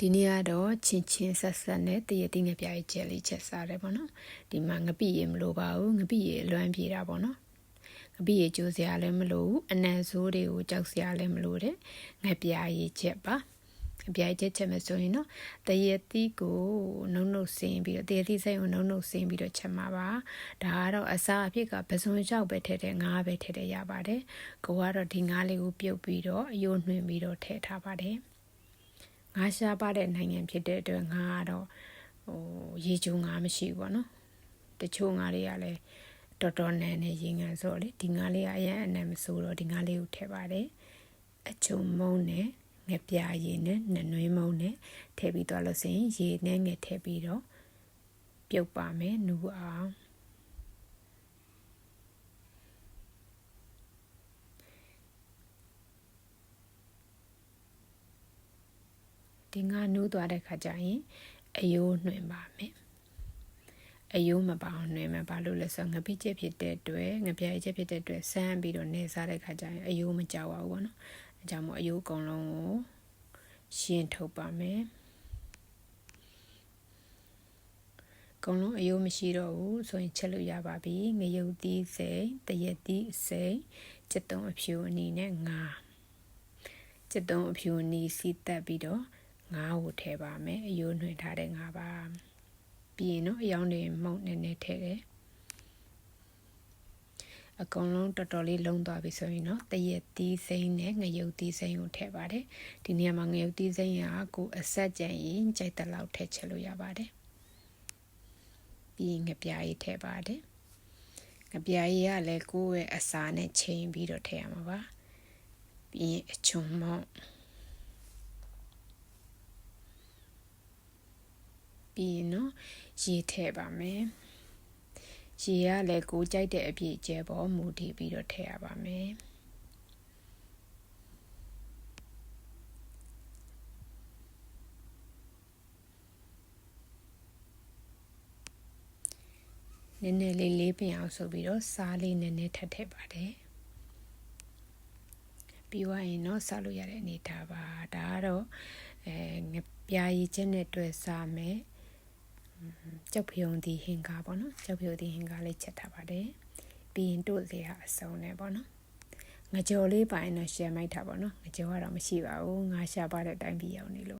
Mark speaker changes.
Speaker 1: ဒီနေ့ကတော့ချင်းဆက်ဆက်နဲ့တရတိငပြရဲ့ကျဲလေးချက်စားတယ်ပေါ့နော်ဒီမှာငပိရေမလိုပါဘူးငပိရေလွမ်းပြေတာပေါ့နော်ငပိရေကျိုးစရာလည်းမလိုဘူးအနံဆိုးတွေကိုကြောက်စရာလည်းမလိုတဲ့ငပြရေချက်ပါငပြရေချက်မယ်ဆိုရင်တော့တရတိကိုနှုတ်ဆင်းပြီးတော့တရတိစိတ်ကိုနှုတ်ဆင်းပြီးတော့ချက်မှာပါဒါကတော့အစားအဖြစ်ကပစုံရောက်ပဲထည့်တဲ့ငါးပဲထည့်တဲ့ရပါတယ်ကိုကတော့ဒီငါးလေးကိုပြုတ်ပြီးတော့အယိုးနှွင်ပြီးတော့ထည့်ထားပါတယ်ငါရှားပါတဲ့နိုင်ငံဖြစ်တဲ့အတွက်ငါကတော့ရေချိုငါမရှိဘူးပေါ့နော်တချို့ငါတွေကလည်းတော်တော်နန်းနေရေငံဆိုတော့လေဒီငါလေးကအရင်အနံမဆိုးတော့ဒီငါလေးကိုထည့်ပါတယ်အချုံမုံနဲ့ငပြာရည်နဲ့နနွေးမုံနဲ့ထည့်ပြီးတော့လို့ဆိုရင်ရေနဲ့ငထည့်ပြီးတော့ပြုတ်ပါမယ်နူအောင်ဒီငါနူးသွားတဲ့ခါကျရင်အယိုးနှွင်ပါမယ်အယိုးမပါအောင်နှွင်မယ်ဘာလို့လဲဆိုတော့ငပိချက်ဖြစ်တဲ့အတွက်ငပြားချက်ဖြစ်တဲ့အတွက်ဆန်းပြီးတော့နေစားတဲ့ခါကျရင်အယိုးမကြောက်ပါဘူးပေါ့နော်အဲကြောင့်မို့အယိုးအကုန်လုံးကိုရှင်းထုတ်ပါမယ်အကုန်လုံးအယိုးမရှိတော့ဘူးဆိုရင်ချက်လို့ရပါပြီငရုတ်သီးစိမ့်တရက်သီးစိမ့်ကျက်သွန်အဖြူအနီနဲ့ငါကျက်သွန်အဖြူအနီစီတက်ပြီးတော့ငါးကိုထည့်ပါမယ်အယိုးနှွင်ထားတဲ့ငါးပါပြီးရင်တော့အယောင်တွေမုံနေနေထည့်တယ်အကုန်လုံးတော်တော်လေးလုံးသွားပြီဆိုရင်တော့တရက်သီးစိမ့်နဲ့ငရုတ်သီးစိမ့်ကိုထည့်ပါတယ်ဒီနေရာမှာငရုတ်သီးစိမ့်ကကိုအဆက်ကြံရင်ကြိုက်တဲ့လောက်ထည့်ချက်လို့ရပါတယ်ပြီးရင်ငပြားရည်ထည့်ပါတယ်ငပြားရည်ကလည်းကိုယ့်ရဲ့အစာနဲ့ချိန်ပြီးတော့ထည့်ရမှာပါပြီးရင်အချုံမော့ပြီးရင်တော့ရေထည့်ပါမယ်ရေကလည်းကိုကြိုက်တဲ့အပြည့်ကျဲပေါ်မူတည်ပြီးတော့ထည့်ရပါမယ်နည်းနည်းလေးပြင်အောင်ဆိုပြီးတော့စားလေးနည်းနည်းထပ်ထည့်ပါတယ်ပြီးွားရင်တော့စားလို့ရတဲ့အနေထားပါဒါကတော့ငပြားရည်ချက်နဲ့တွေ့စားမယ်ကြောက်ဖြုံဒီဟင်္ကာပေါ့နော်ကြောက်ဖြုံဒီဟင်္ကာလေးချက်ထားပါတယ်ပြီးရင်တို့စရာအစုံနဲ့ပေါ့နော်ငကြော်လေးပိုင်းတော့ရှယ်မိုက်တာပေါ့နော်ငကြော်ကတော့မရှိပါဘူးငါရှာပါတဲ့အတိုင်းပြအောင်နေလို့